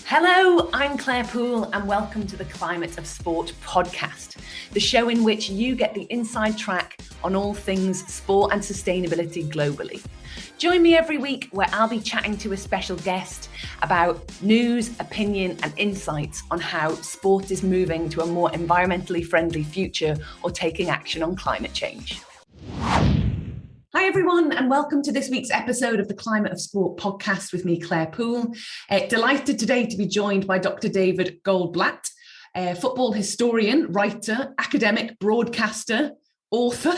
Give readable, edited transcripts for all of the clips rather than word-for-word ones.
Hello, I'm Claire Poole and welcome to the Climate of Sport podcast, the show in which you get the inside track on all things sport and sustainability globally. Join me every week where I'll be chatting to a special guest about news, opinion and insights on how sport is moving to a more environmentally friendly future or taking action on climate change. Hi everyone and welcome to this week's episode of the Climate of Sport podcast with me, Claire Poole. Delighted today to be joined by Dr. David Goldblatt, football historian, writer, academic, broadcaster, author.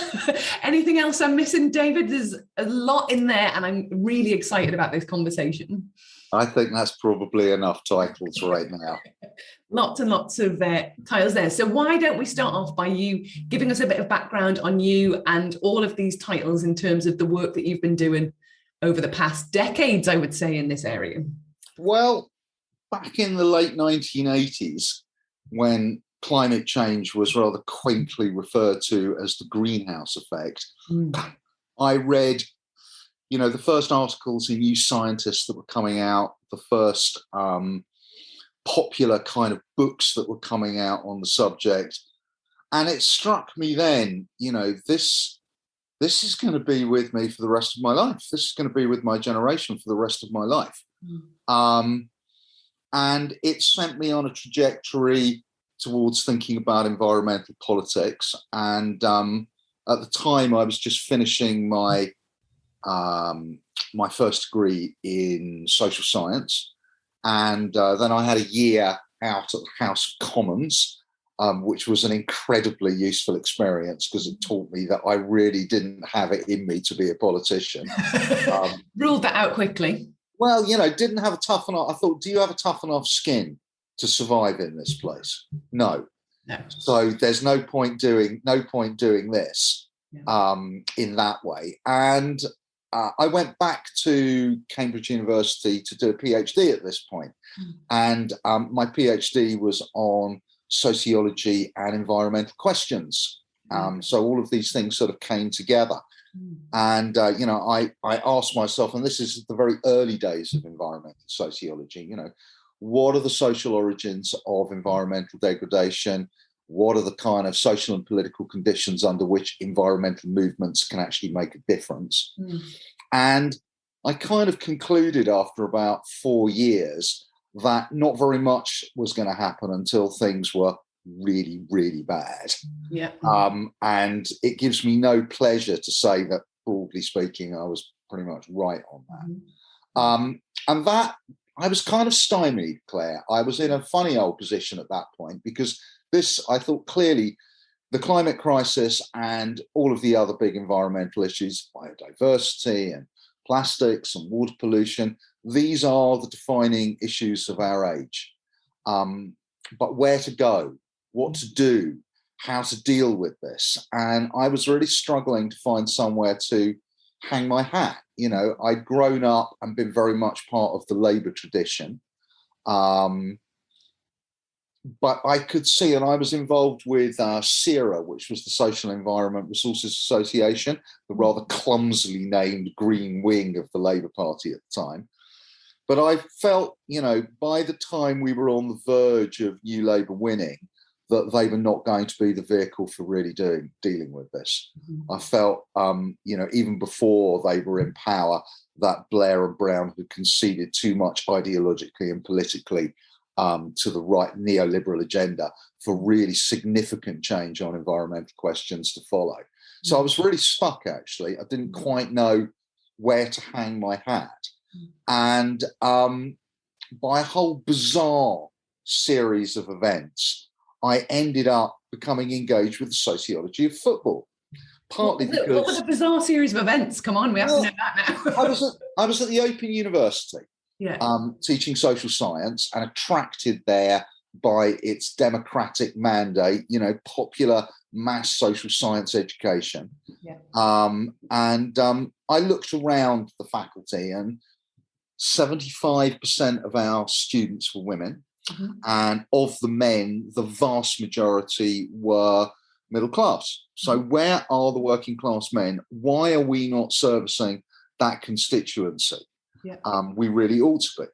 Anything else I'm missing, David? There's a lot in there and I'm really excited about this conversation. I think that's probably enough titles right now. Lots and lots of titles there. So why don't we start off by you giving us a bit of background on you and all of these titles in terms of the work that you've been doing over the past decades, I would say, in this area. Well, back in the late 1980s, when climate change was rather quaintly referred to as the greenhouse effect, I read the first articles in New Scientist that were coming out, the first popular kind of books that were coming out on the subject. And it struck me then, this is going to be with me for the rest of my life. This is going to be with my generation for the rest of my life. And it sent me on a trajectory towards thinking about environmental politics. And at the time, I was just finishing my first degree in social science. And then I had a year out at the House of Commons, which was an incredibly useful experience because it taught me that I really didn't have it in me to be a politician. Ruled that out quickly. Well, didn't have a tough enough. I thought, do you have a tough enough skin to survive in this place? No. So there's no point doing this in that way. And I went back to Cambridge University to do a PhD at this point. And my PhD was on sociology and environmental questions. So all of these things sort of came together. And, I asked myself, and this is the very early days of environmental sociology, what are the social origins of environmental degradation? What are the kind of social and political conditions under which environmental movements can actually make a difference? And I kind of concluded after about 4 years that not very much was going to happen until things were really, really bad. And it gives me no pleasure to say that, broadly speaking, I was pretty much right on that. And that I was kind of stymied, Claire. I was in a funny old position at that point because I thought clearly the climate crisis and all of the other big environmental issues, biodiversity and plastics and water pollution, these are the defining issues of our age. But where to go, what to do, how to deal with this. And I was really struggling to find somewhere to hang my hat. I'd grown up and been very much part of the Labour tradition. But I could see, and I was involved with SERA, which was the Social Environment Resources Association, the rather clumsily named Green Wing of the Labour Party at the time. But I felt, by the time we were on the verge of New Labour winning, that they were not going to be the vehicle for really dealing with this. I felt, even before they were in power, that Blair and Brown had conceded too much ideologically and politically to the right neoliberal agenda for really significant change on environmental questions to follow. So I was really stuck, actually. I didn't quite know where to hang my hat. And by a whole bizarre series of events, I ended up becoming engaged with the sociology of football. Partly because... What was a bizarre series of events? Come on, we have to know that now. I was at the Open University. Teaching social science and attracted there by its democratic mandate, popular mass social science education. I looked around the faculty and 75% of our students were women. And of the men, the vast majority were middle class. So where are the working class men? Why are we not servicing that constituency? We really ought to be.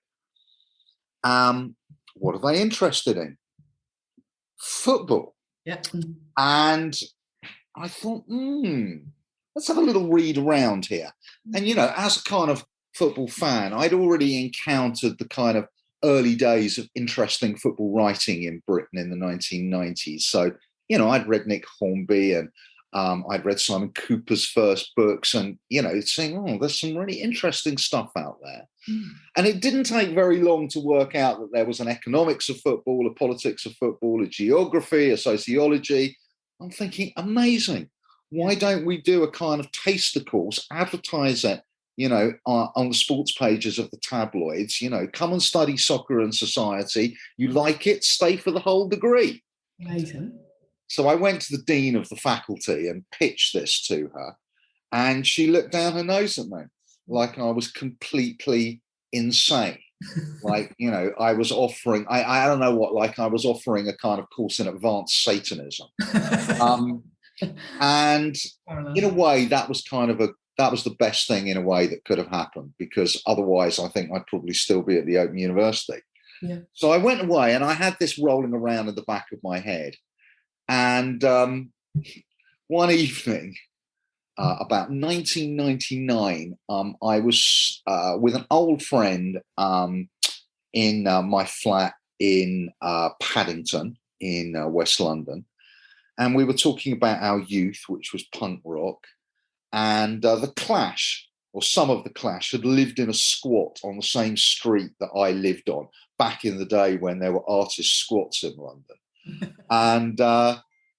what are they interested in? Football. Yeah. And I thought, let's have a little read around here. And, you know, as a kind of football fan, I'd already encountered the kind of early days of interesting football writing in Britain in the 1990s. So, you know, I'd read Nick Hornby and I'd read Simon Cooper's first books and, you know, saying, oh, there's some really interesting stuff out there. And it didn't take very long to work out that there was an economics of football, a politics of football, a geography, a sociology. I'm thinking, amazing. Why don't we do a kind of taster course, advertise it, you know, on the sports pages of the tabloids, you know, come and study soccer and society. You like it, stay for the whole degree. Amazing. So I went to the dean of the faculty and pitched this to her. And she looked down her nose at me like I was completely insane. Like, you know, I was offering, I don't know what, like I was offering a kind of course in advanced Satanism. And in a way, that was the best thing in a way that could have happened, because otherwise I think I'd probably still be at the Open University. Yeah. So I went away and I had this rolling around in the back of my head. And one evening, about 1999, I was with an old friend in my flat in Paddington in West London. And we were talking about our youth, which was punk rock. And the Clash, or some of the Clash, had lived in a squat on the same street that I lived on back in the day when there were artist squats in London. And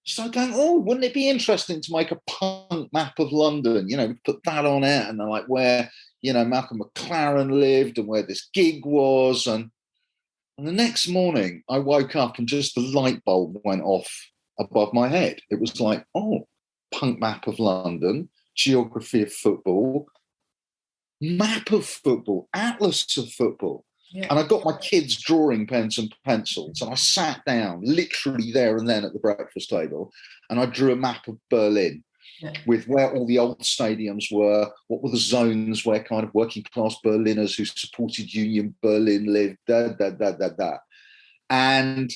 so going, oh, wouldn't it be interesting to make a punk map of London? You know, we put that on it, and then like where, you know, Malcolm McLaren lived and where this gig was. And the next morning I woke up and just the light bulb went off above my head. It was like, oh, punk map of London, geography of football, map of football, atlas of football. Yeah. And I got my kids' drawing pens and pencils, and I sat down literally there and then at the breakfast table, and I drew a map of Berlin with where all the old stadiums were, what were the zones where kind of working class Berliners who supported Union Berlin lived, And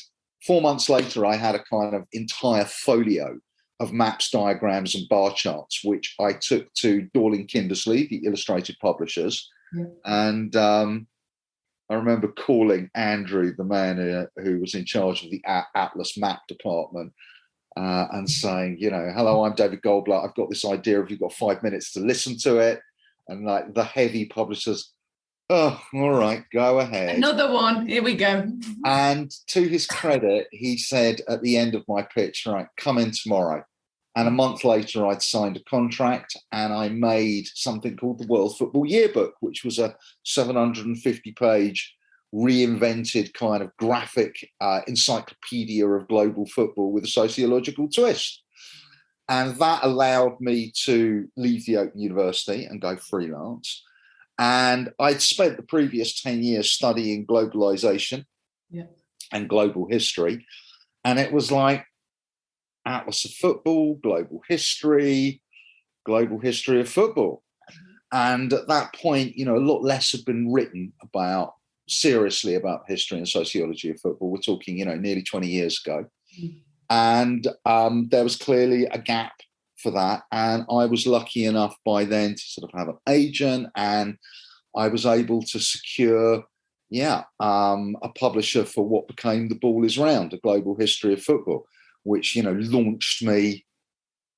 4 months later, I had a kind of entire folio of maps, diagrams, and bar charts, which I took to Dorling Kindersley, the illustrated publishers, and I remember calling Andrew, the man who was in charge of the Atlas map department, and saying, you know, hello, I'm David Goldblatt. I've got this idea. Have you got 5 minutes to listen to it? And like the heavy publishers, oh, all right, go ahead. Another one. Here we go. And to his credit, he said at the end of my pitch, right, come in tomorrow. And a month later, I'd signed a contract and I made something called the World Football Yearbook, which was a 750-page reinvented kind of graphic encyclopedia of global football with a sociological twist. And that allowed me to leave the Open University and go freelance. And I'd spent the previous 10 years studying globalization and global history. And it was like, Atlas of Football, global history of football. And at that point, you know, a lot less had been written seriously about history and sociology of football. We're talking, you know, nearly 20 years ago. And there was clearly a gap for that. And I was lucky enough by then to sort of have an agent, and I was able to secure, a publisher for what became The Ball is Round, a global history of football, which, you know, launched me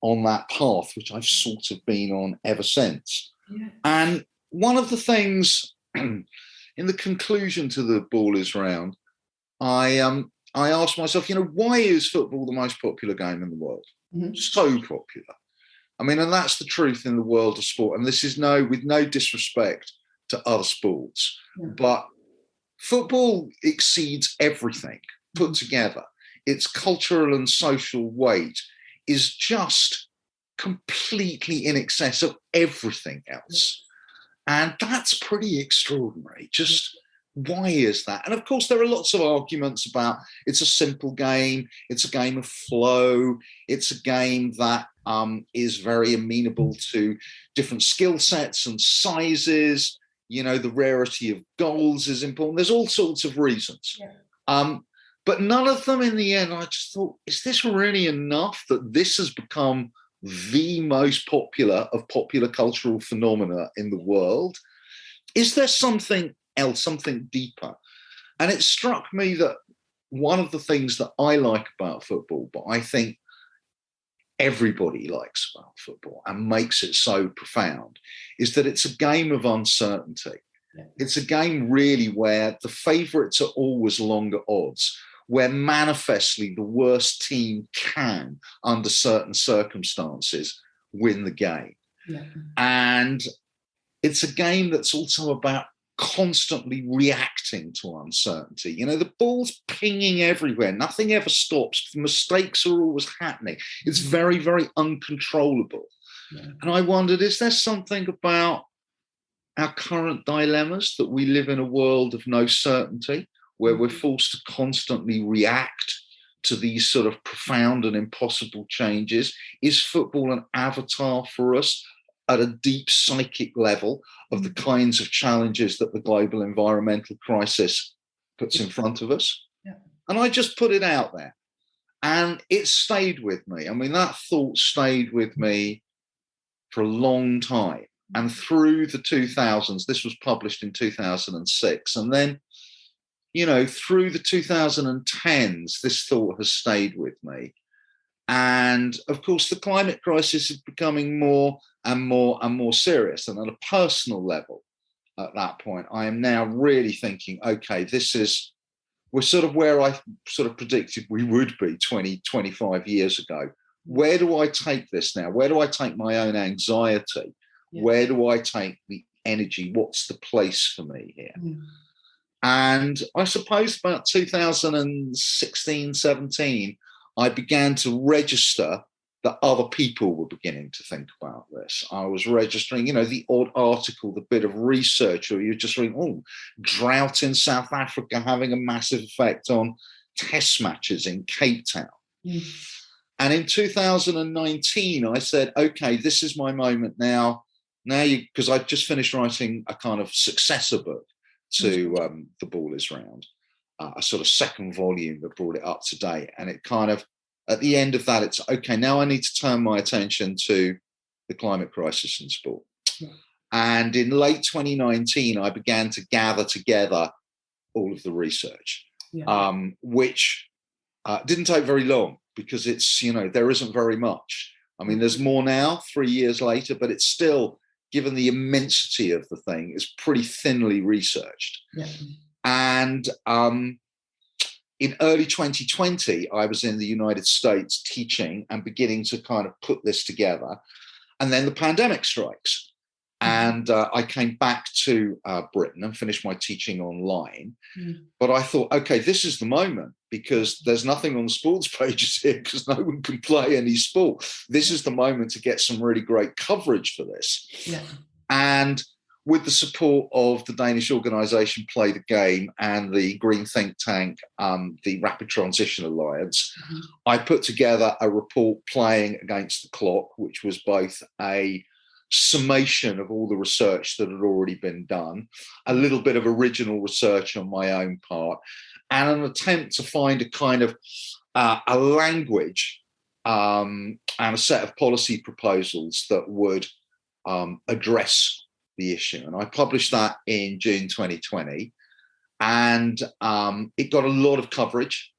on that path, which I've sort of been on ever since. Yeah. And one of the things in the conclusion to The Ball is Round, I asked myself, you know, why is football the most popular game in the world? So popular. I mean, and that's the truth in the world of sport. And this is with no disrespect to other sports, but football exceeds everything put together. Its cultural and social weight is just completely in excess of everything else. And that's pretty extraordinary. Just why is that? And of course, there are lots of arguments about it's a simple game. It's a game of flow. It's a game that is very amenable to different skill sets and sizes. You know, the rarity of goals is important. There's all sorts of reasons. But none of them in the end, I just thought, is this really enough that this has become the most popular of popular cultural phenomena in the world? Is there something else, something deeper? And it struck me that one of the things that I like about football, but I think everybody likes about football and makes it so profound, is that it's a game of uncertainty. Yeah. It's a game really where the favourites are always longer odds, where manifestly the worst team can, under certain circumstances, win the game. Yeah. And it's a game that's also about constantly reacting to uncertainty. You know, the ball's pinging everywhere. Nothing ever stops. Mistakes are always happening. It's very, very uncontrollable. Yeah. And I wondered, is there something about our current dilemmas that we live in a world of no certainty, where we're forced to constantly react to these sort of profound and impossible changes? Is football an avatar for us at a deep psychic level of the kinds of challenges that the global environmental crisis puts in front of us? Yeah. And I just put it out there, and it stayed with me. I mean, that thought stayed with me for a long time. And through the 2000s, this was published in 2006. And then, you know, through the 2010s, this thought has stayed with me. And of course, the climate crisis is becoming more and more and more serious. And on a personal level, at that point, I am now really thinking, okay, we're sort of where I sort of predicted we would be 20, 25 years ago. Where do I take this now? Where do I take my own anxiety? Yeah. Where do I take the energy? What's the place for me here? Mm. And I suppose about 2016, 17, I began to register that other people were beginning to think about this. I was registering, you know, the odd article, the bit of research, or you're just reading, oh, drought in South Africa having a massive effect on test matches in Cape Town. Mm. And in 2019, I said, okay, this is my moment now. Because I'd just finished writing a kind of successor book to The Ball Is Round, a sort of second volume that brought it up to date. And it kind of, at the end of that, it's okay, now I need to turn my attention to the climate crisis in sport. Yeah. And in late 2019, I began to gather together all of the research, which didn't take very long, because it's, you know, there isn't very much. I mean, there's more now, 3 years later, but it's still, given the immensity of the thing, is pretty thinly researched. Yeah. And in early 2020, I was in the United States teaching and beginning to kind of put this together. And then the pandemic strikes. And I came back to Britain and finished my teaching online. Mm. But I thought, okay, this is the moment, because there's nothing on the sports pages here because no one can play any sport. This is the moment to get some really great coverage for this. Yeah. And with the support of the Danish organisation Play the Game and the green think tank, the Rapid Transition Alliance, I put together a report, Playing Against the Clock, which was both a summation of all the research that had already been done, a little bit of original research on my own part, and an attempt to find a kind of a language and a set of policy proposals that would address the issue. And I published that in June 2020, and it got a lot of coverage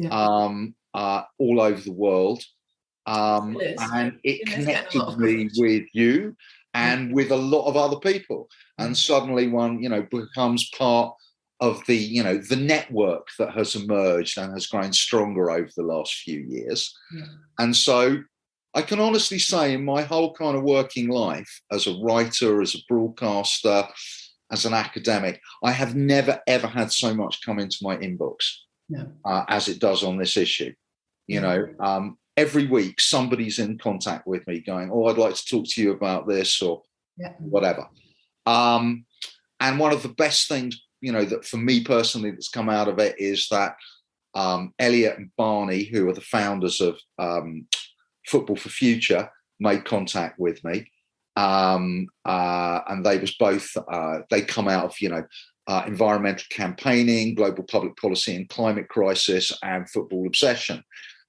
all over the world. And it connected me with you and with a lot of other people. And suddenly one, you know, becomes part of the, you know, the network that has emerged and has grown stronger over the last few years. Yeah. And so I can honestly say, in my whole kind of working life, as a writer, as a broadcaster, as an academic, I have never, ever had so much come into my inbox as it does on this issue. You know, every week somebody's in contact with me going, oh, I'd like to talk to you about this or whatever. And one of the best things, you know, that for me personally that's come out of it is that Elliot and Barney, who are the founders of Football for Future, made contact with me. And they was both, they come out of, you know, environmental campaigning, global public policy and climate crisis, and football obsession.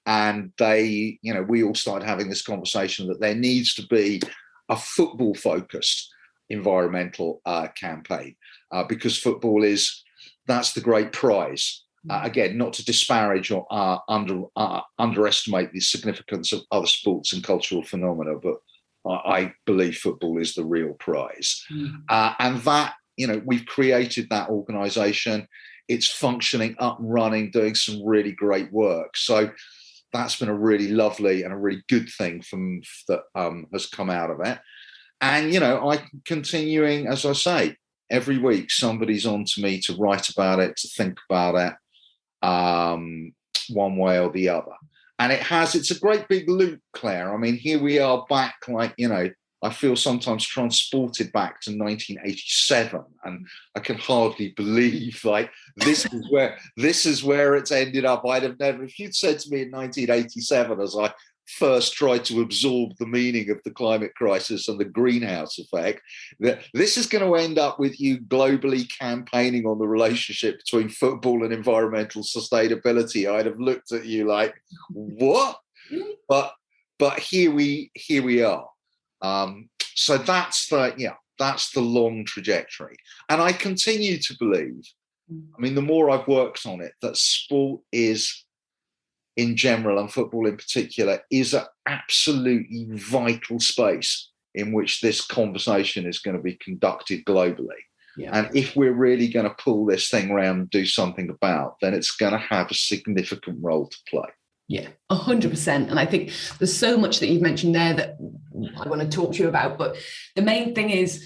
And we all started having this conversation that there needs to be a football-focused environmental campaign, because football that's the great prize. Again, not to disparage or underestimate the significance of other sports and cultural phenomena, but I believe football is the real prize. And that, we've created that organisation. It's functioning, up and running, doing some really great work. So that's been a really lovely and a really good thing that has come out of it. And, I'm continuing, as I say, every week somebody's on to me to write about it, to think about it, one way or the other. And it's a great big loop, Claire. I mean, here we are back, I feel sometimes transported back to 1987, and I can hardly believe this is where it's ended up. I'd have never, if you'd said to me in 1987, as I first tried to absorb the meaning of the climate crisis and the greenhouse effect, that this is going to end up with you globally campaigning on the relationship between football and environmental sustainability, I'd have looked at you like, what? But here we are. So that's the long trajectory. And I continue to believe, the more I've worked on it, that sport is, in general, and football in particular, is an absolutely vital space in which this conversation is going to be conducted globally. Yeah. And if we're really going to pull this thing around and do something about, then it's going to have a significant role to play. Yeah, 100%. And I think there's so much that you've mentioned there that I want to talk to you about. But the main thing is,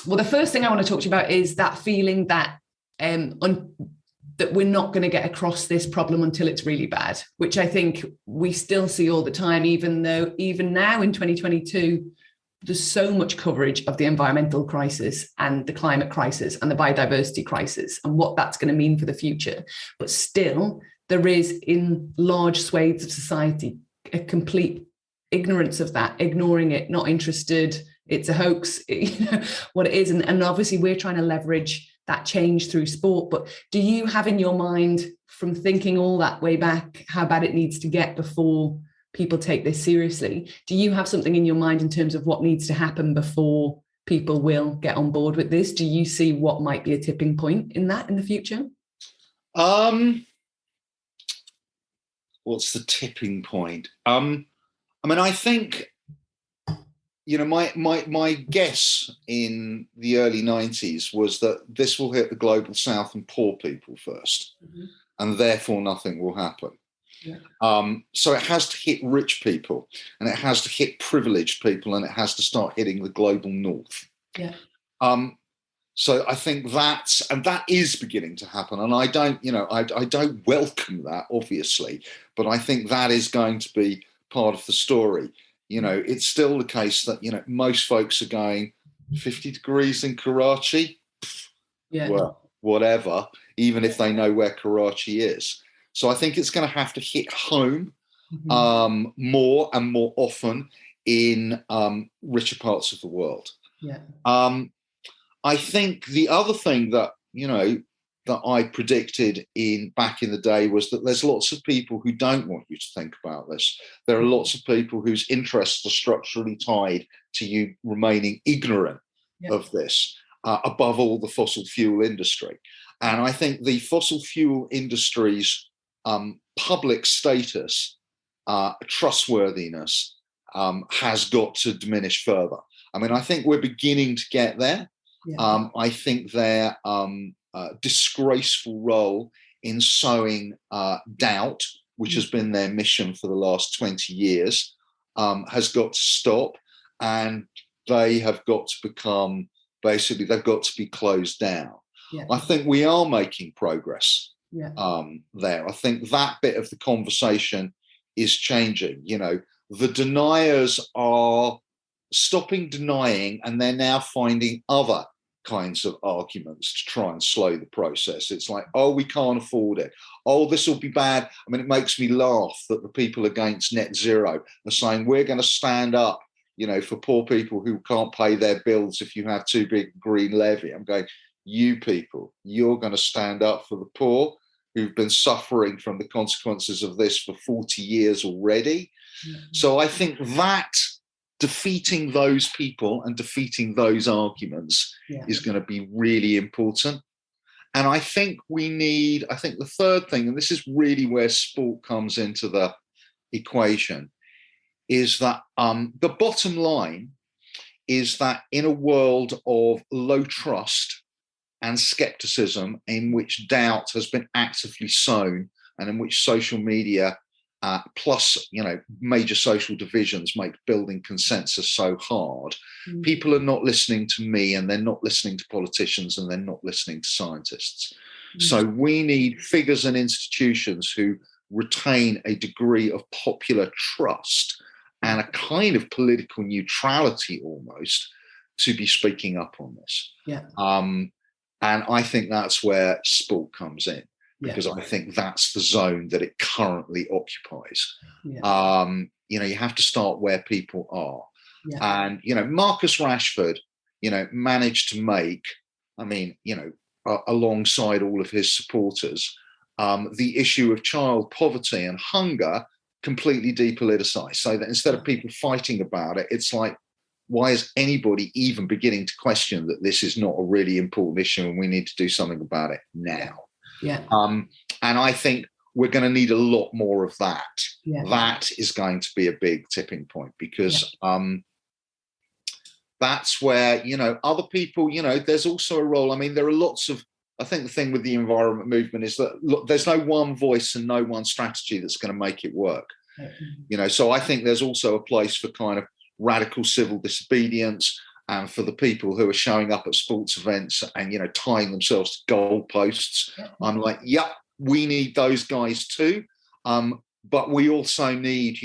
the first thing I want to talk to you about is that feeling that that we're not going to get across this problem until it's really bad, which I think we still see all the time, even now in 2022, there's so much coverage of the environmental crisis and the climate crisis and the biodiversity crisis and what that's going to mean for the future. But still, there is, in large swathes of society, a complete ignorance of that, ignoring it, not interested. It's a hoax, what it is. And obviously we're trying to leverage that change through sport. But do you have in your mind, from thinking all that way back, how bad it needs to get before people take this seriously? Do you have something in your mind in terms of what needs to happen before people will get on board with this? Do you see what might be a tipping point in that in the future? What's the tipping point? I think, my guess in the early 90s was that this will hit the global south and poor people first, and therefore nothing will happen. Yeah. So it has to hit rich people, and it has to hit privileged people, and it has to start hitting the global north. Yeah. So I think that is beginning to happen, and I don't welcome that, obviously, but I think that is going to be part of the story. It's still the case that most folks are going 50 degrees in Karachi. Yeah. Well, whatever, even if they know where Karachi is. So I think it's going to have to hit home more and more often in richer parts of the world. Yeah. I think the other thing that that I predicted back in the day was that there's lots of people who don't want you to think about this. There are lots of people whose interests are structurally tied to you remaining ignorant of this, above all the fossil fuel industry. And I think the fossil fuel industry's public status, trustworthiness, has got to diminish further. I think we're beginning to get there. Yeah. I think their disgraceful role in sowing doubt, which has been their mission for the last 20 years, has got to stop, and they have got to become, basically, they've got to be closed down. Yeah. I think we are making progress there. I think that bit of the conversation is changing. The deniers are stopping denying, and they're now finding other kinds of arguments to try and slow the process. It's like, oh, we can't afford it. Oh, this will be bad. It makes me laugh that the people against net zero are saying we're going to stand up, for poor people who can't pay their bills if you have too big a green levy. I'm going, you people, you're going to stand up for the poor who've been suffering from the consequences of this for 40 years already. Mm-hmm. So I think that defeating those people and defeating those arguments is going to be really important. And I think the third thing, and this is really where sport comes into the equation, is that the bottom line is that in a world of low trust and skepticism, in which doubt has been actively sown, and in which social media plus major social divisions make building consensus so hard, people are not listening to me, and they're not listening to politicians, and they're not listening to scientists. So we need figures and institutions who retain a degree of popular trust and a kind of political neutrality almost to be speaking up on this. And I think that's where sport comes in, because I think that's the zone that it currently occupies. You have to start where people are. And, Marcus Rashford, managed to make, alongside all of his supporters, the issue of child poverty and hunger completely depoliticized, so that instead of people fighting about it, it's like, why is anybody even beginning to question that this is not a really important issue and we need to do something about it now? And I think we're going to need a lot more of that. That is going to be a big tipping point, because that's where, other people, there's also a role. There are lots of, I think the thing with the environment movement is that, look, there's no one voice and no one strategy that's going to make it work. So I think there's also a place for kind of radical civil disobedience, and for the people who are showing up at sports events and, tying themselves to goalposts. I'm like, we need those guys too. But we also need,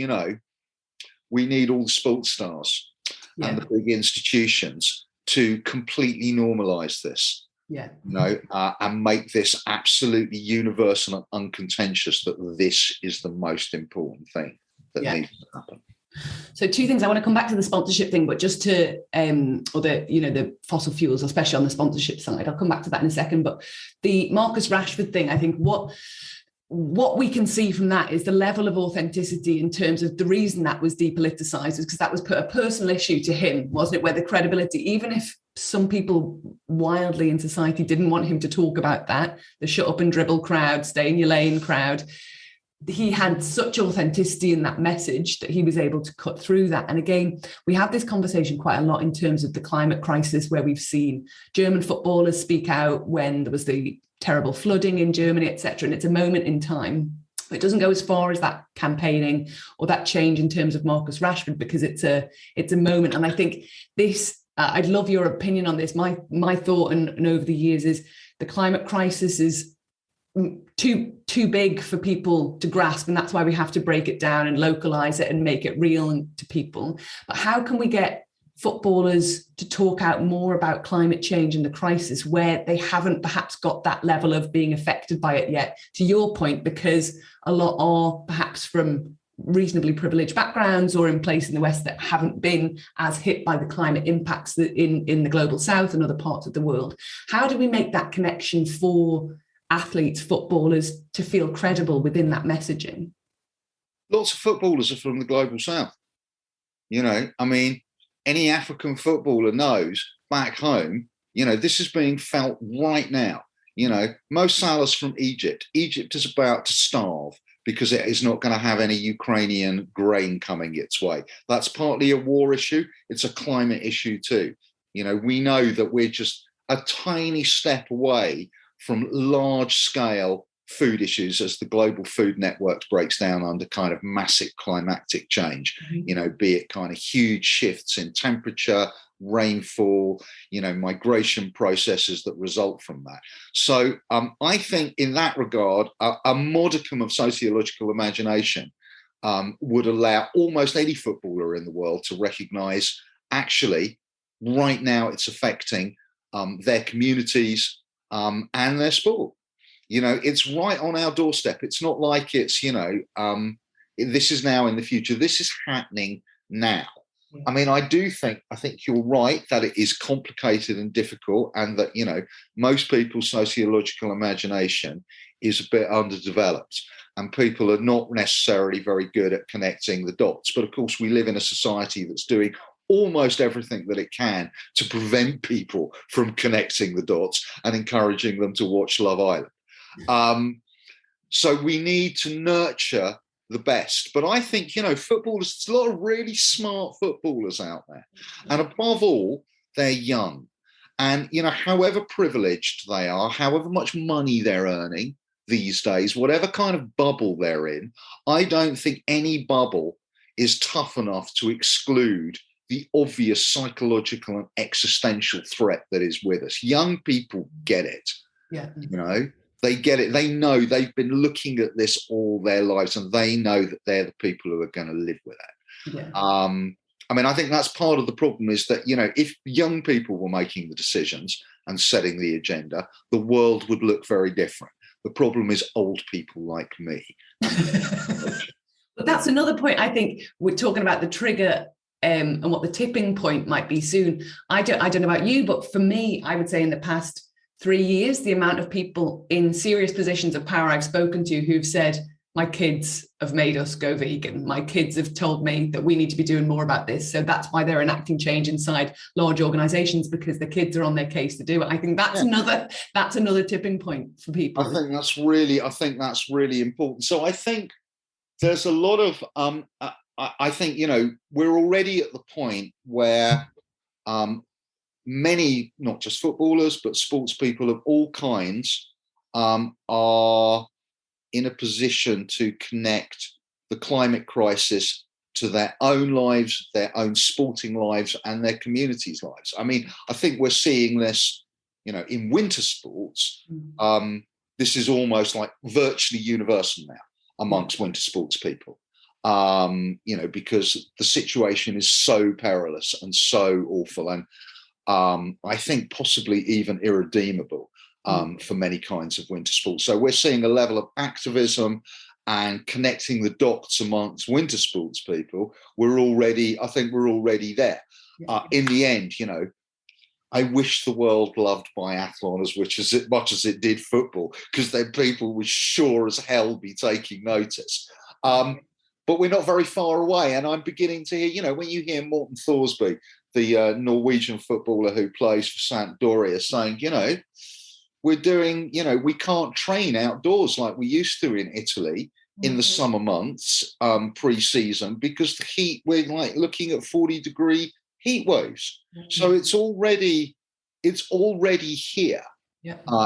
we need all the sports stars and the big institutions to completely normalize this. And make this absolutely universal and uncontentious, that this is the most important thing that needs to happen. So two things. I want to come back to the sponsorship thing, but just to, or the fossil fuels, especially on the sponsorship side, I'll come back to that in a second. But the Marcus Rashford thing, I think what we can see from that is the level of authenticity in terms of the reason that was depoliticized is because that was a personal issue to him, wasn't it? Where the credibility, even if some people wildly in society didn't want him to talk about that, the shut up and dribble crowd, stay in your lane crowd, he had such authenticity in that message that he was able to cut through that. And again, we have this conversation quite a lot in terms of the climate crisis, where we've seen German footballers speak out when there was the terrible flooding in Germany, etc. And it's a moment in time. It doesn't go as far as that campaigning or that change in terms of Marcus Rashford, because it's a moment. And I think this, I'd love your opinion on this. My thought and over the years is the climate crisis is too big for people to grasp, and that's why we have to break it down and localize it and make it real to people. But how can we get footballers to talk out more about climate change and the crisis where they haven't perhaps got that level of being affected by it yet, to your point, because a lot are perhaps from reasonably privileged backgrounds or in place in the West that haven't been as hit by the climate impacts in the global South and other parts of the world. How do we make that connection for athletes, footballers, to feel credible within that messaging? Lots of footballers are from the global South. Any African footballer knows back home, this is being felt right now. Mo Salah's from Egypt. Egypt is about to starve because it is not going to have any Ukrainian grain coming its way. That's partly a war issue. It's a climate issue too. We know that we're just a tiny step away from large-scale food issues as the global food network breaks down under kind of massive climatic change, be it kind of huge shifts in temperature, rainfall, migration processes that result from that. So I think in that regard, a modicum of sociological imagination would allow almost any footballer in the world to recognize, actually, right now it's affecting their communities and their sport. It's right on our doorstep. It's not like it's, this is now in the future. This is happening now. I mean, I think you're right that it is complicated and difficult, and that, most people's sociological imagination is a bit underdeveloped, and people are not necessarily very good at connecting the dots. But of course, we live in a society that's doing almost everything that it can to prevent people from connecting the dots and encouraging them to watch Love Island. So we need to nurture the best. But I think, footballers, there's a lot of really smart footballers out there. And above all, they're young. And, however privileged they are, however much money they're earning these days, whatever kind of bubble they're in, I don't think any bubble is tough enough to exclude the obvious psychological and existential threat that is with us. Young people get it. Yeah. They get it. They know, they've been looking at this all their lives, and they know that they're the people who are going to live with it. Yeah. I mean, I think that's part of the problem, is that, if young people were making the decisions and setting the agenda, the world would look very different. The problem is old people like me. But that's another point. I think we're talking about the trigger and what the tipping point might be soon. I don't know about you, but for me, I would say in the past 3 years, the amount of people in serious positions of power I've spoken to who've said, my kids have made us go vegan. My kids have told me that we need to be doing more about this. So that's why they're enacting change inside large organizations, because the kids are on their case to do it. I think that's another tipping point for people. I think that's really important. So I think there's a lot of, I think, we're already at the point where many, not just footballers, but sports people of all kinds are in a position to connect the climate crisis to their own lives, their own sporting lives, and their communities' lives. I mean, I think we're seeing this, in winter sports. This is almost like virtually universal now amongst winter sports people. Because the situation is so perilous and so awful, and I think possibly even irredeemable for many kinds of winter sports. So we're seeing a level of activism and connecting the dots amongst winter sports people. I think we're already there. In the end, I wish the world loved biathlon as much as it did football, because then people would sure as hell be taking notice. But we're not very far away. And I'm beginning to hear, when you hear Morten Thorsby, the Norwegian footballer who plays for Sampdoria, saying, we're doing, we can't train outdoors like we used to in Italy in the summer months, pre-season, because the heat, we're like looking at 40-degree heat waves. So it's already here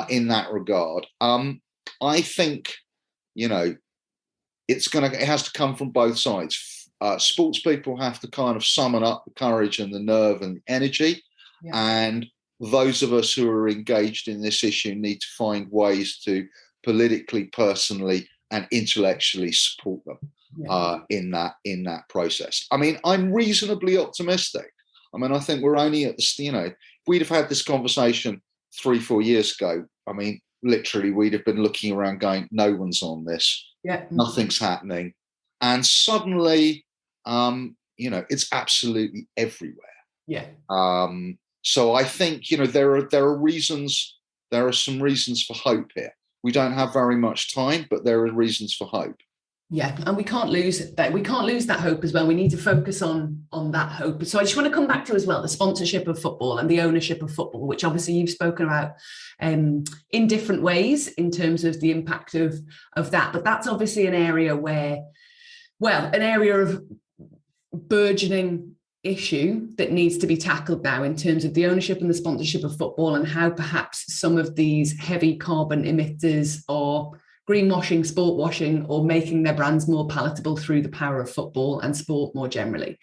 in that regard. I think, it has to come from both sides. Sports people have to kind of summon up the courage and the nerve and the energy. And those of us who are engaged in this issue need to find ways to politically, personally, and intellectually support them in that process. I mean, I'm reasonably optimistic. I mean, I think we're only at the, if we'd have had this conversation 3-4 years ago, I mean, literally, we'd have been looking around going, no one's on this. Nothing's happening. And suddenly, it's absolutely everywhere. So I think, there are some reasons for hope here. We don't have very much time, but there are reasons for hope. Yeah, and we can't lose that. We can't lose that hope as well. We need to focus on that hope. So I just want to come back to as well the sponsorship of football and the ownership of football, which obviously you've spoken about in different ways in terms of the impact of that. But that's obviously an area of burgeoning issue that needs to be tackled now in terms of the ownership and the sponsorship of football, and how perhaps some of these heavy carbon emitters are greenwashing, sport washing, or making their brands more palatable through the power of football and sport more generally.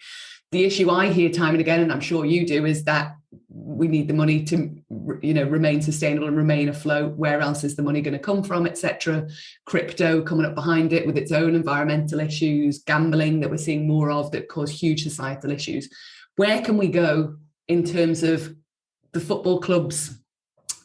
The issue I hear time and again, and I'm sure you do, is that we need the money to, remain sustainable and remain afloat. Where else is the money going to come from, etc.? Crypto coming up behind it with its own environmental issues, gambling that we're seeing more of that cause huge societal issues. Where can we go in terms of the football clubs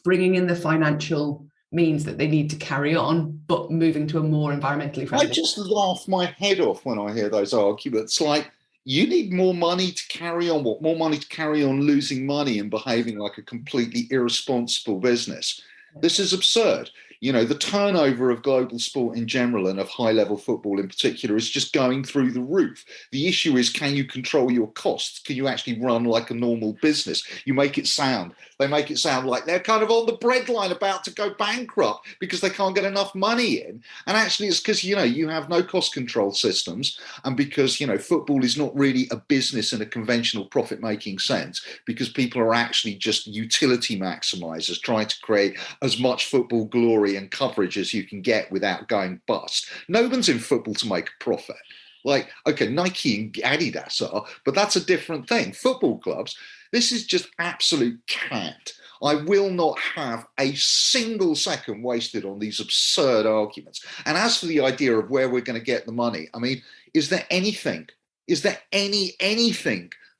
bringing in the financial means that they need to carry on, but moving to a more environmentally friendly? I just laugh my head off when I hear those arguments. Like, you need more money to carry on what? More money to carry on losing money and behaving like a completely irresponsible business. This is absurd. You know, the turnover of global sport in general and of high-level football in particular is just going through the roof. The issue is, can you control your costs? Can you actually run like a normal business? They make it sound like they're kind of on the breadline about to go bankrupt because they can't get enough money in. And actually it's because, you know, you have no cost control systems, and because, you know, football is not really a business in a conventional profit-making sense, because people are actually just utility maximizers trying to create as much football glory and coverage as you can get without going bust. No one's in football to make a profit. Like, okay, Nike and Adidas are, but that's a different thing. Football clubs, this is just absolute cant. I will not have a single second wasted on these absurd arguments. And as for the idea of where we're going to get the money, I mean, is there anything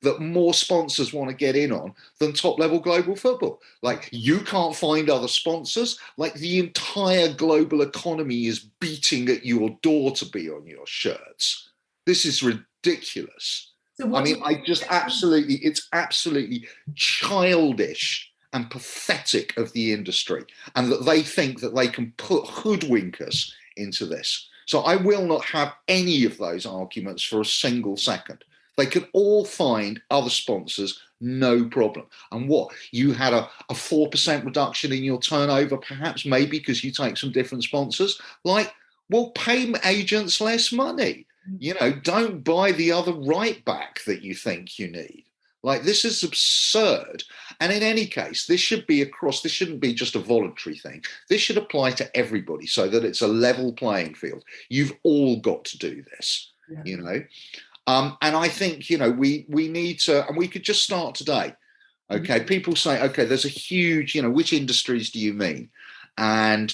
that more sponsors want to get in on than top-level global football? Like, you can't find other sponsors. Like, the entire global economy is beating at your door to be on your shirts. This is ridiculous. So I mean, it's absolutely childish and pathetic of the industry, and that they think that they can hoodwink us into this. So I will not have any of those arguments for a single second. They could all find other sponsors, no problem. And what? You had a 4% reduction in your turnover, perhaps, maybe because you take some different sponsors. Like, well, pay agents less money. You know, don't buy the other right back that you think you need. Like, this is absurd. And in any case, this should be this shouldn't be just a voluntary thing. This should apply to everybody so that it's a level playing field. You've all got to do this, you know. And I think, you know, we need to, and we could just start today. Okay, people say, okay, there's a huge, you know, which industries do you mean? And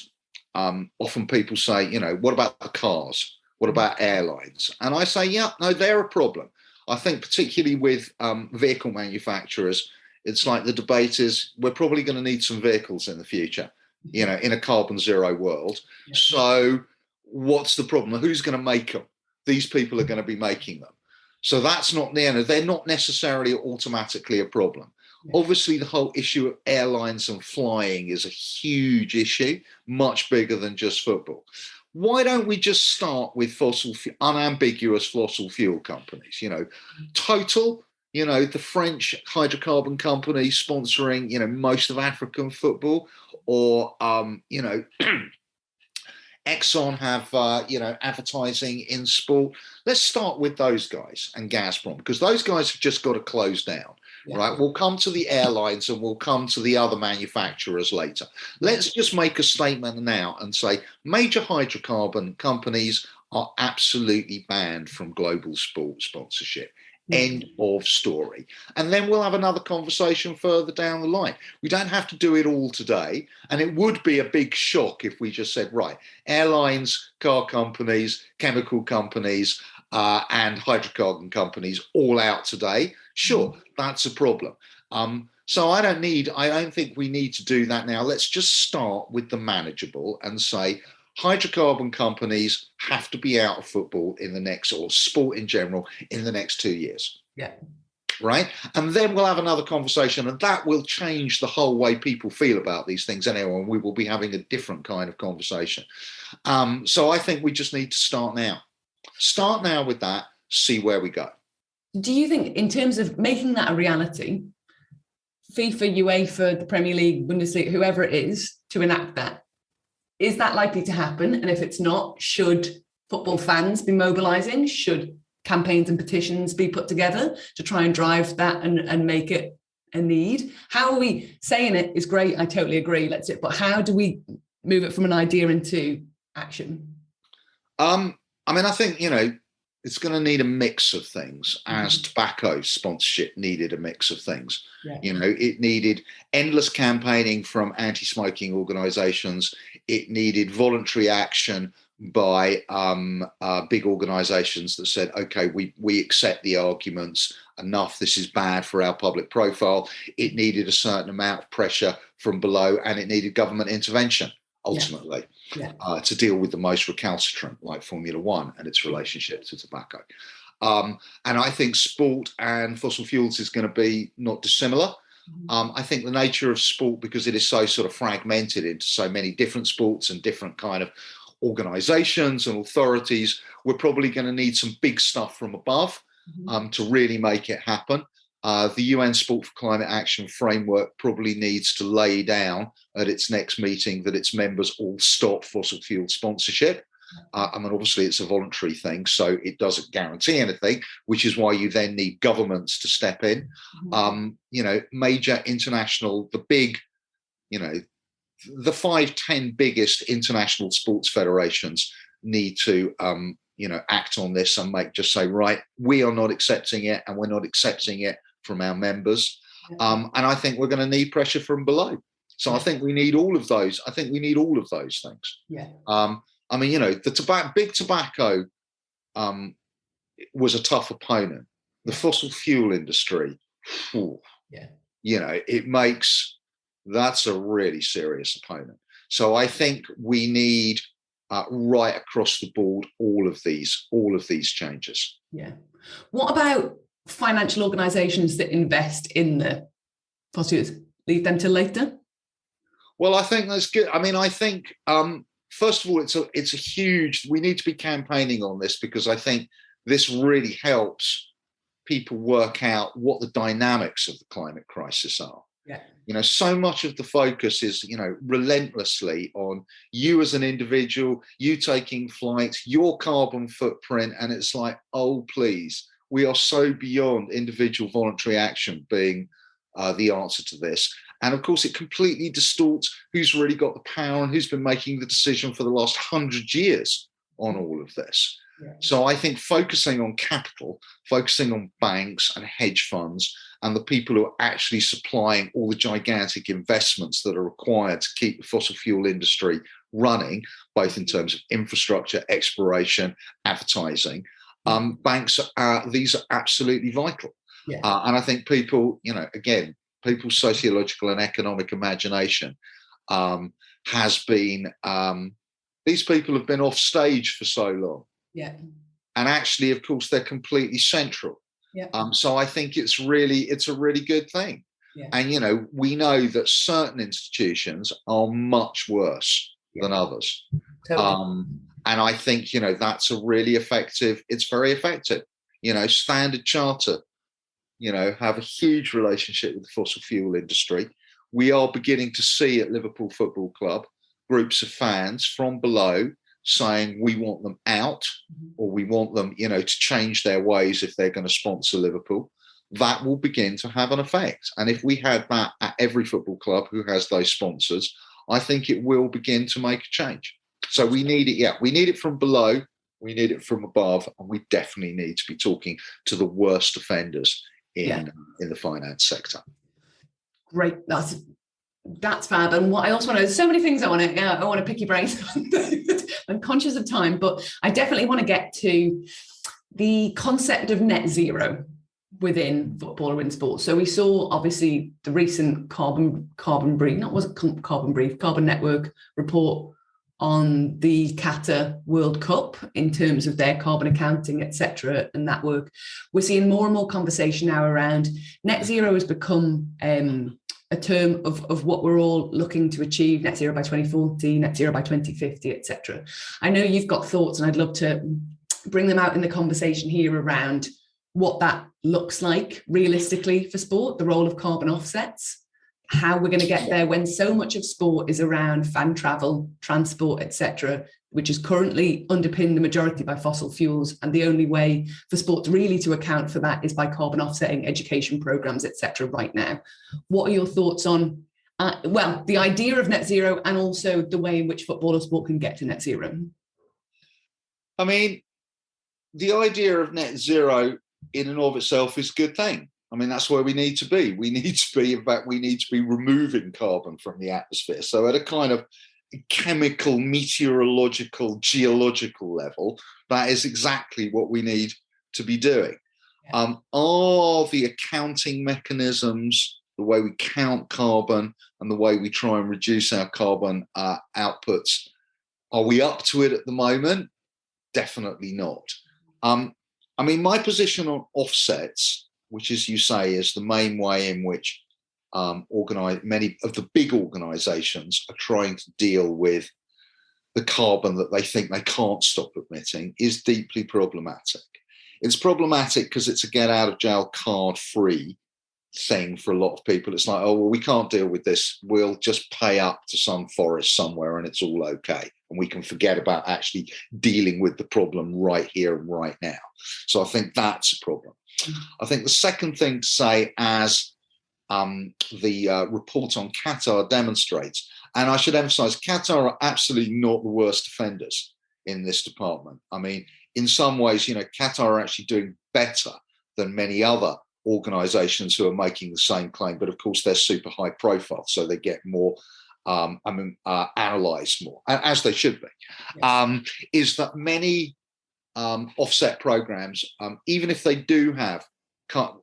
often people say, you know, what about the cars? What about airlines? And I say, yeah, no, they're a problem. I think particularly with vehicle manufacturers, it's like the debate is, we're probably going to need some vehicles in the future, you know, in a carbon zero world. Yeah. So what's the problem? Who's going to make them? These people are going to be making them. So that's not, you know, they're not necessarily automatically a problem. Yeah. Obviously, the whole issue of airlines and flying is a huge issue, much bigger than just football. Why don't we just start with unambiguous fossil fuel companies? You know, Total, you know, the French hydrocarbon company sponsoring, you know, most of African football, or, you know, Exxon have, you know, advertising in sport. Let's start with those guys and Gazprom, because those guys have just got to close down, right? We'll come to the airlines and we'll come to the other manufacturers later. Let's just make a statement now and say major hydrocarbon companies are absolutely banned from global sport sponsorship. End of story. And then we'll have another conversation further down the line. We don't have to do it all today. And it would be a big shock if we just said, right, airlines, car companies, chemical companies, and hydrocarbon companies all out today. Sure, that's a problem. So I don't think we need to do that now. Let's just start with the manageable and say, hydrocarbon companies have to be out of football in the next, or sport in general, in the next 2 years. Yeah. Right. And then we'll have another conversation, and that will change the whole way people feel about these things anyway. And we will be having a different kind of conversation. So I think we just need to start now. Start now with that, see where we go. Do you think, in terms of making that a reality, FIFA, UEFA, the Premier League, Bundesliga, whoever it is, to enact that, is that likely to happen? And if it's not, should football fans be mobilising? Should campaigns and petitions be put together to try and drive that and make it a need? How are we saying it is great? I totally agree. Let's it. But how do we move it from an idea into action? I mean, I think, you know, it's going to need a mix of things, as tobacco sponsorship needed a mix of things. Yeah. You know, it needed endless campaigning from anti-smoking organisations. It needed voluntary action by big organisations that said, OK, we accept the arguments, enough, this is bad for our public profile. It needed a certain amount of pressure from below, and it needed government intervention, ultimately. Yeah. To deal with the most recalcitrant, like Formula One and its relationship to tobacco. And I think sport and fossil fuels is going to be not dissimilar. I think the nature of sport, because it is so sort of fragmented into so many different sports and different kind of organizations and authorities, we're probably going to need some big stuff from above to really make it happen. The UN Sport for Climate Action framework probably needs to lay down at its next meeting that its members all stop fossil fuel sponsorship. I mean, obviously, it's a voluntary thing, so it doesn't guarantee anything, which is why you then need governments to step in. Major international, the big, the 5-10 biggest international sports federations need to, act on this and say, right, we are not accepting it, and we're not accepting it from our members. And I think we're going to need pressure from below. So I think we need all of those. I think we need all of those things. I mean, the big tobacco was a tough opponent. The fossil fuel industry, that's a really serious opponent. So I think we need right across the board all of these changes. What about financial organisations that invest in the fossil fuels? Leave them till later? Well, I think that's good. I mean, I think. First of all, it's a huge. We need to be campaigning on this, because I think this really helps people work out what the dynamics of the climate crisis are. So much of the focus is, relentlessly on you as an individual, you taking flights, your carbon footprint, and it's like, oh, please, we are so beyond individual voluntary action being the answer to this. And of course, it completely distorts who's really got the power and who's been making the decision for the last 100 years on all of this. So I think focusing on capital, focusing on banks and hedge funds and the people who are actually supplying all the gigantic investments that are required to keep the fossil fuel industry running, both in terms of infrastructure, exploration, advertising, banks, these are absolutely vital. And I think people, people's sociological and economic imagination has been, these people have been off stage for so long. And actually, of course, they're completely central. So I think it's a really good thing. And, we know that certain institutions are much worse than others. Totally. And I think, that's a really effective, it's very effective. Standard Chartered, have a huge relationship with the fossil fuel industry. We are beginning to see at Liverpool Football Club groups of fans from below saying we want them out, or we want them, to change their ways if they're going to sponsor Liverpool. That will begin to have an effect. And if we had that at every football club who has those sponsors, I think it will begin to make a change. So we need it. We need it from below. We need it from above. And we definitely need to be talking to the worst offenders in the finance sector. Great, that's fab. And what I also want to, there's so many things I want to pick your brains on. I'm conscious of time, but I definitely want to get to the concept of net zero within football or in sports. So we saw obviously the recent carbon network report on the Qatar World Cup in terms of their carbon accounting, etc., and that work. We're seeing more and more conversation now around net zero has become a term of what we're all looking to achieve, net zero by 2040, net zero by 2050, etc. I know you've got thoughts, and I'd love to bring them out in the conversation here around what that looks like realistically for sport, the role of carbon offsets, how we're going to get there when so much of sport is around fan travel, transport, etc., which is currently underpinned the majority by fossil fuels. And the only way for sport really to account for that is by carbon offsetting education programs, etc. right now. What are your thoughts on, the idea of net zero and also the way in which football or sport can get to net zero? I mean, the idea of net zero in and of itself is a good thing. I mean, that's where we need to be. We need to be removing carbon from the atmosphere. So at a kind of chemical, meteorological, geological level, that is exactly what we need to be doing. Are the accounting mechanisms, the way we count carbon and the way we try and reduce our carbon outputs, are we up to it at the moment? Definitely not. I mean, my position on offsets, which, as you say, is the main way in which many of the big organisations are trying to deal with the carbon that they think they can't stop emitting, is deeply problematic. It's problematic because it's a get out of jail card free thing for a lot of people. It's like, oh, well, we can't deal with this. We'll just pay up to some forest somewhere and it's all okay. And we can forget about actually dealing with the problem right here and right now. So I think that's a problem. I think the second thing to say, as the report on Qatar demonstrates, and I should emphasize, Qatar are absolutely not the worst offenders in this department. I mean, in some ways, Qatar are actually doing better than many other organizations who are making the same claim. But of course, they're super high profile, so they get more analyzed more, as they should be. Yes. Is that many offset programs, even if they do have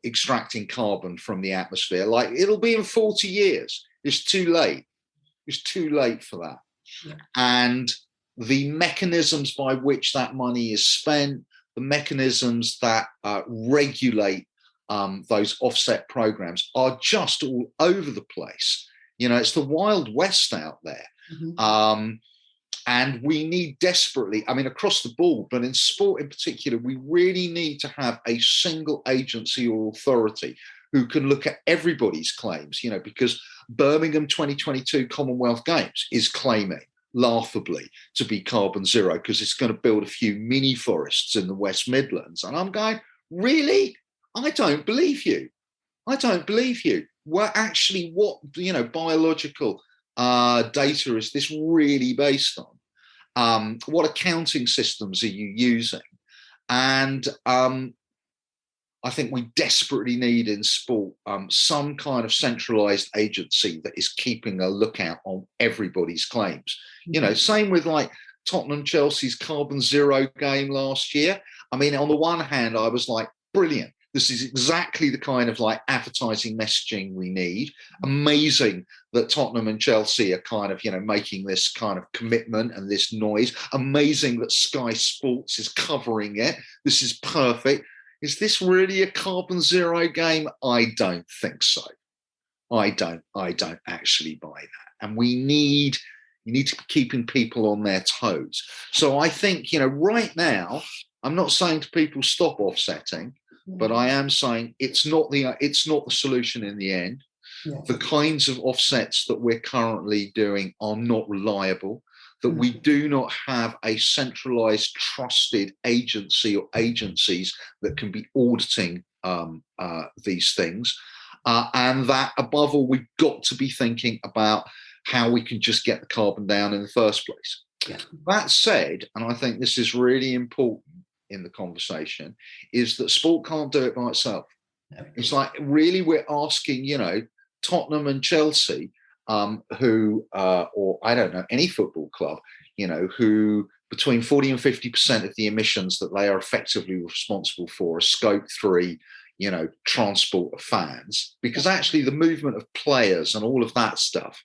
extracting carbon from the atmosphere, like it'll be in 40 years. It's too late. It's too late for that. Yeah. And the mechanisms by which that money is spent, the mechanisms that regulate those offset programs are just all over the place. It's the Wild West out there. Mm-hmm. And we need desperately, I mean, across the board, but in sport in particular, we really need to have a single agency or authority who can look at everybody's claims, because Birmingham 2022 Commonwealth Games is claiming laughably to be carbon zero because it's going to build a few mini forests in the West Midlands. And I'm going, really? I don't believe you. I don't believe you. Well, actually, what biological data is this really based on? What accounting systems are you using? And I think we desperately need in sport some kind of centralized agency that is keeping a lookout on everybody's claims. Mm-hmm. Same with like Tottenham Chelsea's carbon zero game last year. I mean, on the one hand, I was like, brilliant. This is exactly the kind of like advertising messaging we need. Amazing that Tottenham and Chelsea are kind of, making this kind of commitment and this noise. Amazing that Sky Sports is covering it. This is perfect. Is this really a carbon zero game? I don't think so. I don't actually buy that. And you need to be keeping people on their toes. So I think, right now, I'm not saying to people stop offsetting, but I am saying it's not the solution in the end. Yeah. The kinds of offsets that we're currently doing are not reliable, that we do not have a centralized, trusted agency or agencies that can be auditing these things. And that, above all, we've got to be thinking about how we can just get the carbon down in the first place. Yeah. That said, and I think this is really important in the conversation, is that sport can't do it by itself. No. It's like, really, we're asking, Tottenham and Chelsea, who, or I don't know, any football club, who between 40 and 50% of the emissions that they are effectively responsible for are scope 3, transport of fans, because actually the movement of players and all of that stuff,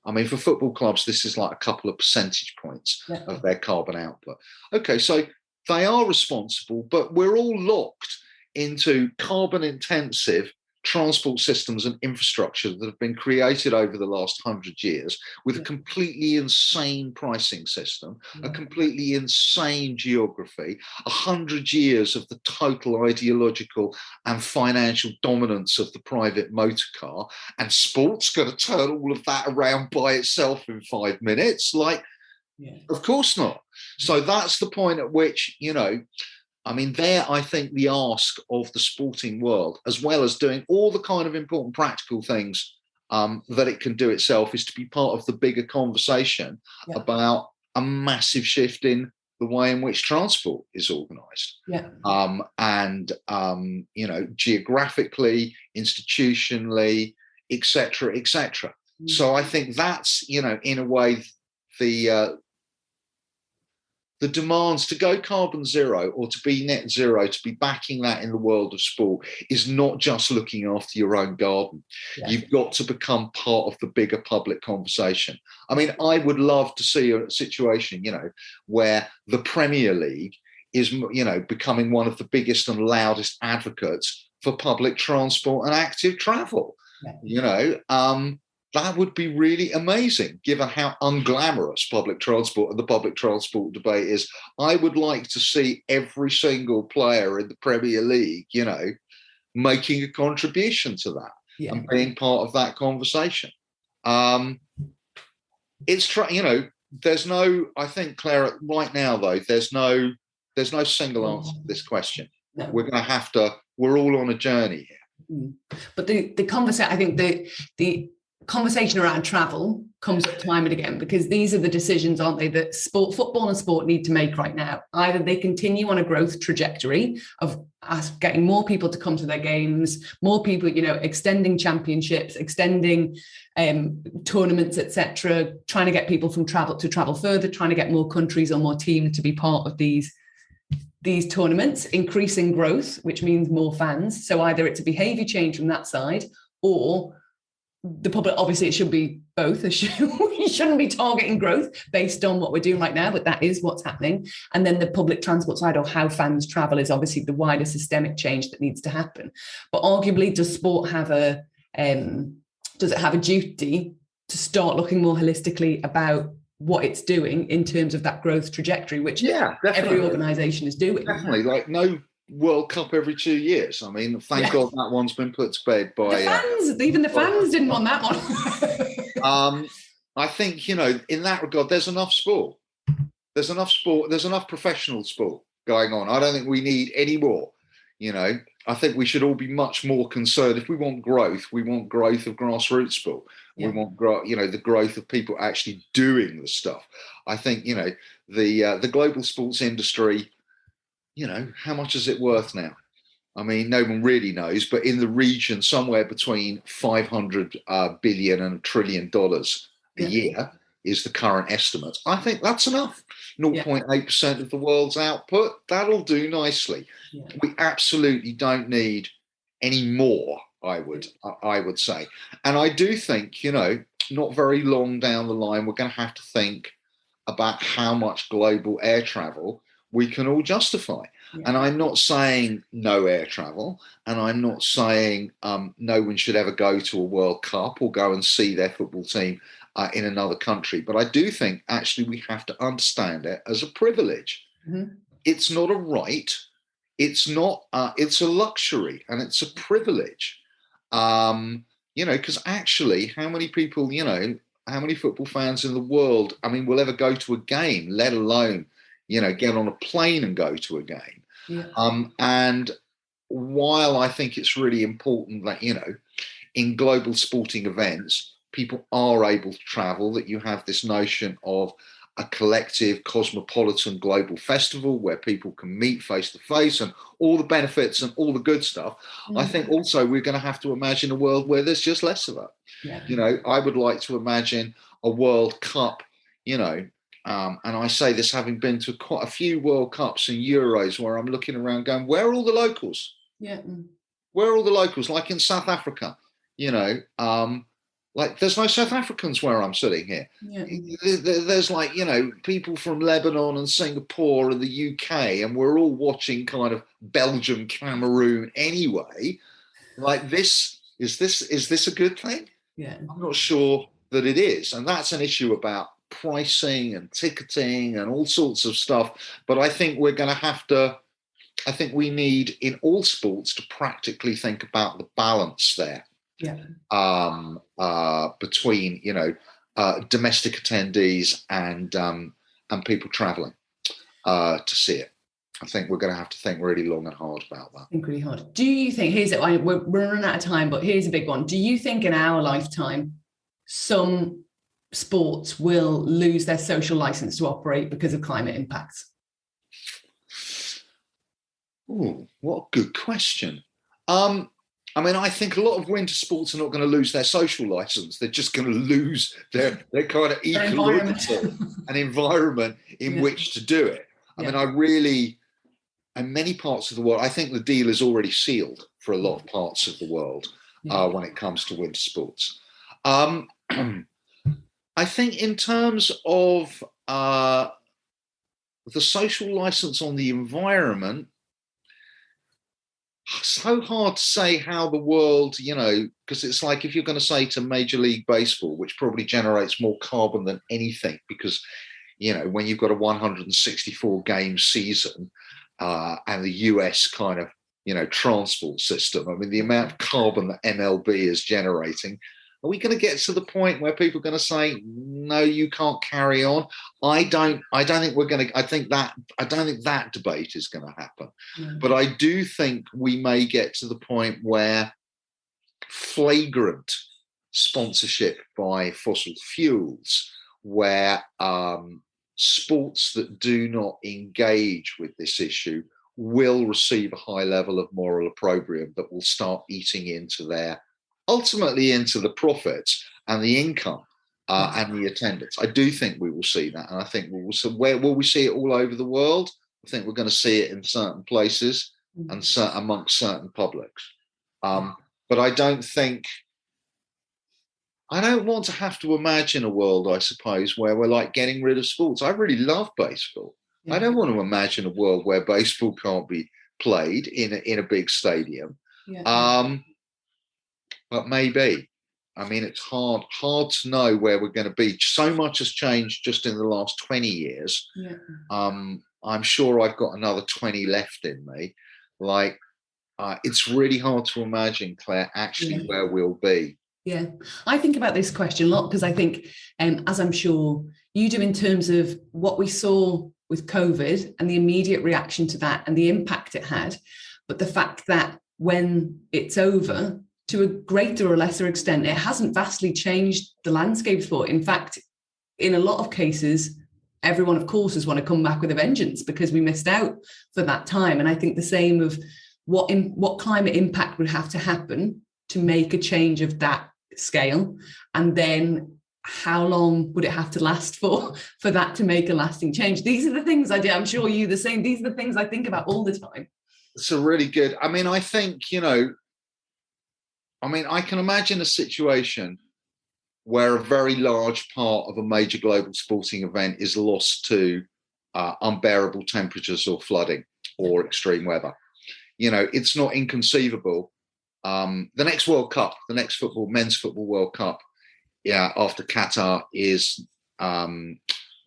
I mean, for football clubs, this is like a couple of percentage points of their carbon output. Okay, so they are responsible, but we're all locked into carbon intensive transport systems and infrastructure that have been created over the last 100 years with a completely insane pricing system, a completely insane geography, 100 years of the total ideological and financial dominance of the private motor car, and sport's going to turn all of that around by itself in 5 minutes. Of course not. So that's the point at which, there, I think the ask of the sporting world, as well as doing all the kind of important practical things that it can do itself, is to be part of the bigger conversation about a massive shift in the way in which transport is organised. Geographically, institutionally, et cetera, et cetera. So I think that's, in a way, the demands to go carbon zero or to be net zero, to be backing that in the world of sport, is not just looking after your own garden. You've got to become part of the bigger public conversation. I mean, I would love to see a situation, where the Premier League is, becoming one of the biggest and loudest advocates for public transport and active travel. That would be really amazing, given how unglamorous public transport and the public transport debate is. I would like to see every single player in the Premier League, making a contribution to that and being part of that conversation. There's no, I think, Claire, right now, though, there's no single answer to this question. No. We're all on a journey here. But the conversation, I think the conversation around travel comes up time and again, because these are the decisions, aren't they, that football and sport need to make right now. Either they continue on a growth trajectory of us getting more people to come to their games, more people, extending championships, extending tournaments, etc., trying to get people to travel further, trying to get more countries or more teams to be part of these tournaments, increasing growth, which means more fans. So either it's a behavior change from that side, or the public, obviously it should be both. We shouldn't be targeting growth based on what we're doing right now, but that is what's happening. And then the public transport side, or how fans travel, is obviously the wider systemic change that needs to happen. But arguably, does sport have a duty to start looking more holistically about what it's doing in terms of that growth trajectory, which every organisation is doing? Definitely, like no World Cup every 2 years. I mean, thank God that one's been put to bed by the fans. Even the fans didn't want that one. I think, in that regard, there's enough sport. There's enough professional sport going on. I don't think we need any more. I think we should all be much more concerned. If we want growth of grassroots sport. We want the growth of people actually doing the stuff. I think, the global sports industry, how much is it worth now? I mean, no one really knows, but in the region, somewhere between 500 billion and $1 trillion a year is the current estimate. I think that's enough. 0.8% of the world's output, that'll do nicely. Yeah. We absolutely don't need any more, I would say. And I do think, not very long down the line, we're going to have to think about how much global air travel we can all justify. Yeah. And I'm not saying no air travel, and I'm not saying no one should ever go to a World Cup or go and see their football team in another country. But I do think actually we have to understand it as a privilege. Mm-hmm. It's not a right. It's not. It's a luxury, and it's a privilege. Because actually, how many people, how many football fans in the world, will ever go to a game, let alone, get on a plane and go to a game? Yeah. And while I think it's really important that, in global sporting events, people are able to travel, that you have this notion of a collective cosmopolitan global festival where people can meet face to face and all the benefits and all the good stuff. Mm-hmm. I think also we're going to have to imagine a world where there's just less of it. Yeah. I would like to imagine a World Cup, and I say this having been to quite a few World Cups and Euros, where I'm looking around going, where are all the locals? Yeah. Where are all the locals? Like in South Africa, like there's no South Africans where I'm sitting here. Yeah. There's people from Lebanon and Singapore and the UK, and we're all watching kind of Belgium, Cameroon anyway. Like this, is this a good thing? Yeah. I'm not sure that it is. And that's an issue about pricing and ticketing and all sorts of stuff. But I think we're going to have to, I think we need in all sports to practically think about the balance there. Yeah. Between domestic attendees and people traveling to see it. I think we're going to have to think really long and hard about that. Think really hard. Do you think, we're running out of time, but here's a big one. Do you think in our lifetime some sports will lose their social license to operate because of climate impacts? Oh, what a good question. I think a lot of winter sports are not going to lose their social license. They're just going to lose their kind of ecological an environment in which to do it. In many parts of the world, I think the deal is already sealed for a lot of parts of the world when it comes to winter sports. I think in terms of the social license on the environment, so hard to say how the world, because it's like if you're going to say to Major League Baseball, which probably generates more carbon than anything, because, when you've got a 164 game season and the US kind of, transport system, I mean, the amount of carbon that MLB is generating, are we going to get to the point where people are going to say, no, you can't carry on? I don't think we're going to, I don't think that debate is going to happen. Mm. But I do think we may get to the point where flagrant sponsorship by fossil fuels, where sports that do not engage with this issue will receive a high level of moral opprobrium that will start eating ultimately into the profits and the income and the attendance. I do think we will see that. And I think where will we see it all over the world? I think we're going to see it in certain places and amongst certain publics. But I don't want to have to imagine a world, I suppose, where we're like getting rid of sports. I really love baseball. Yeah. I don't want to imagine a world where baseball can't be played in a big stadium. Yeah. But maybe. I mean, it's hard to know where we're going to be. So much has changed just in the last 20 years. Yeah. I'm sure I've got another 20 left in me. It's really hard to imagine, Claire, actually where we'll be. Yeah, I think about this question a lot because I think, as I'm sure you do, in terms of what we saw with COVID and the immediate reaction to that and the impact it had, but the fact that when it's over, to a greater or lesser extent, it hasn't vastly changed the landscape of sport. In fact, in a lot of cases, everyone, of course, has want to come back with a vengeance because we missed out for that time. And I think the same of what climate impact would have to happen to make a change of that scale, and then how long would it have to last for that to make a lasting change? These are the things I do. I'm sure you the same. These are the things I think about all the time. It's a really good. I mean, I think I can imagine a situation where a very large part of a major global sporting event is lost to unbearable temperatures or flooding or extreme weather. It's not inconceivable. The next World Cup, the next men's football World Cup, after Qatar is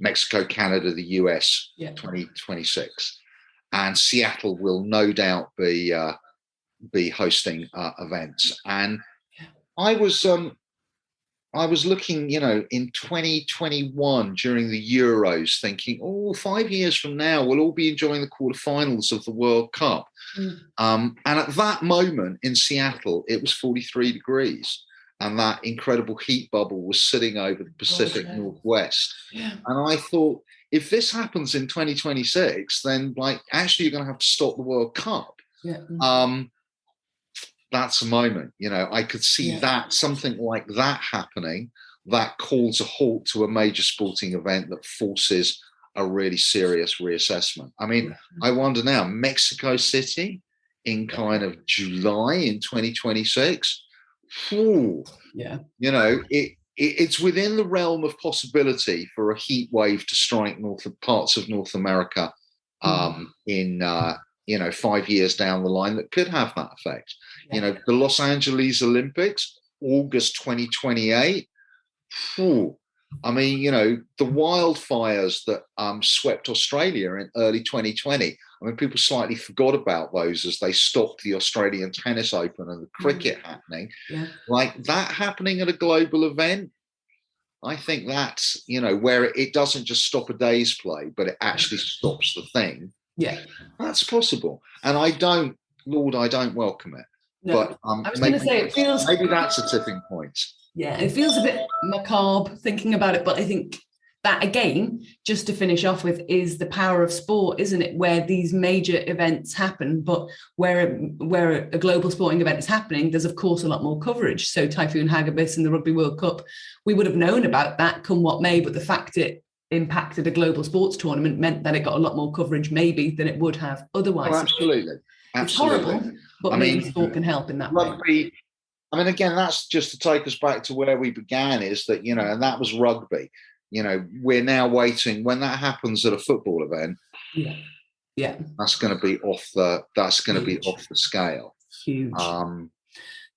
Mexico, Canada, the US, 2026, and Seattle will no doubt be hosting events. And I was looking, in 2021 during the Euros, thinking, 5 years from now, we'll all be enjoying the quarterfinals of the World Cup. And at that moment in Seattle, it was 43 degrees. And that incredible heat bubble was sitting over the Pacific Northwest. Yeah. And I thought, if this happens in 2026, then actually you're going to have to stop the World Cup. Yeah. That's a moment, I could see that, something like that happening, that calls a halt to a major sporting event that forces a really serious reassessment. I mean, I wonder now, Mexico City in kind of July in 2026, it's within the realm of possibility for a heat wave to strike parts of North America in 5 years down the line that could have that effect. The Los Angeles Olympics, August 2028. I mean, the wildfires that swept Australia in early 2020. I mean, people slightly forgot about those as they stopped the Australian Tennis Open and the cricket happening. Yeah. Like that happening at a global event, I think that's, where it doesn't just stop a day's play, but it actually stops the thing. Yeah. That's possible. And I don't welcome it. No. But I was going to say, it feels... Maybe that's a tipping point. Yeah, it feels a bit macabre thinking about it, but I think that, again, just to finish off with, is the power of sport, isn't it? Where these major events happen, but where a global sporting event is happening, there's, of course, a lot more coverage. So Typhoon Hagibis and the Rugby World Cup, we would have known about that come what may, but the fact it impacted a global sports tournament meant that it got a lot more coverage maybe than it would have otherwise. Oh, absolutely. It's horrible, but maybe sport can help in that way. I mean, again, that's just to take us back to where we began, is that, and that was rugby. We're now waiting. When that happens at a football event, Yeah. That's going to be off the scale. Huge.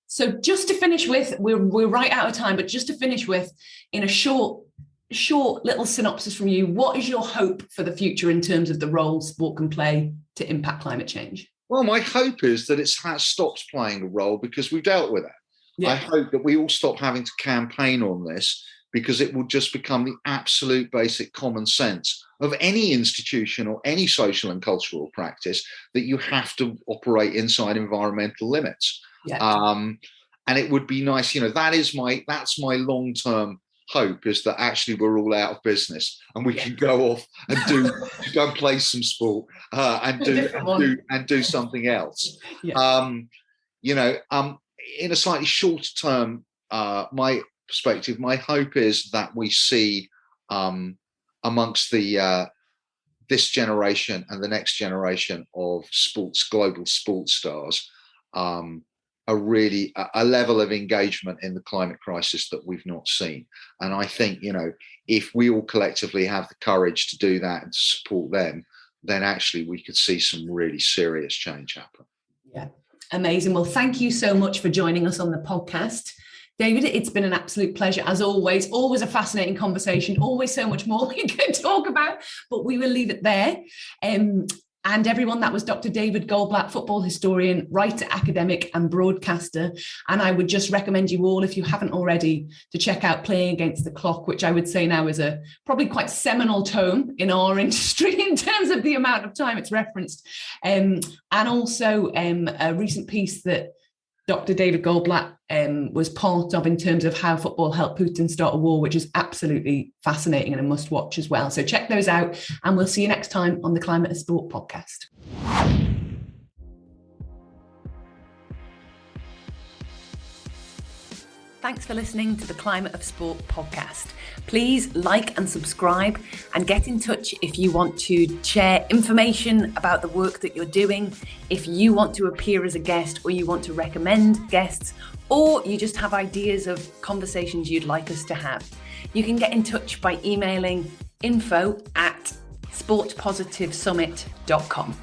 So just to finish with, we're right out of time, but just to finish with, in a short little synopsis from you, what is your hope for the future in terms of the role sport can play to impact climate change? Well, my hope is that it stops playing a role because we've dealt with it. Yeah. I hope that we all stop having to campaign on this, because it will just become the absolute basic common sense of any institution or any social and cultural practice that you have to operate inside environmental limits. Yeah. And it would be nice, that's my long-term hope, is that actually we're all out of business and we can go off and go and play some sport and do something else. Yeah. In a slightly shorter term, my perspective, my hope is that we see amongst this generation and the next generation of global sports stars, a level of engagement in the climate crisis that we've not seen. And I think, if we all collectively have the courage to do that and to support them, then actually we could see some really serious change happen. Yeah, amazing. Well, thank you so much for joining us on the podcast, David. It's been an absolute pleasure, as always a fascinating conversation, always so much more we could talk about, but we will leave it there. And everyone, that was Dr. David Goldblatt, football historian, writer, academic and broadcaster. And I would just recommend you all, if you haven't already, to check out Playing Against the Clock, which I would say now is a probably quite seminal tome in our industry in terms of the amount of time it's referenced. And also a recent piece that Dr. David Goldblatt was part of in terms of how football helped Putin start a war, which is absolutely fascinating and a must watch as well. So check those out, and we'll see you next time on the Climate of Sport podcast. Thanks for listening to the Climate of Sport podcast. Please like and subscribe, and get in touch if you want to share information about the work that you're doing, if you want to appear as a guest, or you want to recommend guests, or you just have ideas of conversations you'd like us to have. You can get in touch by emailing info@sportpositivesummit.com.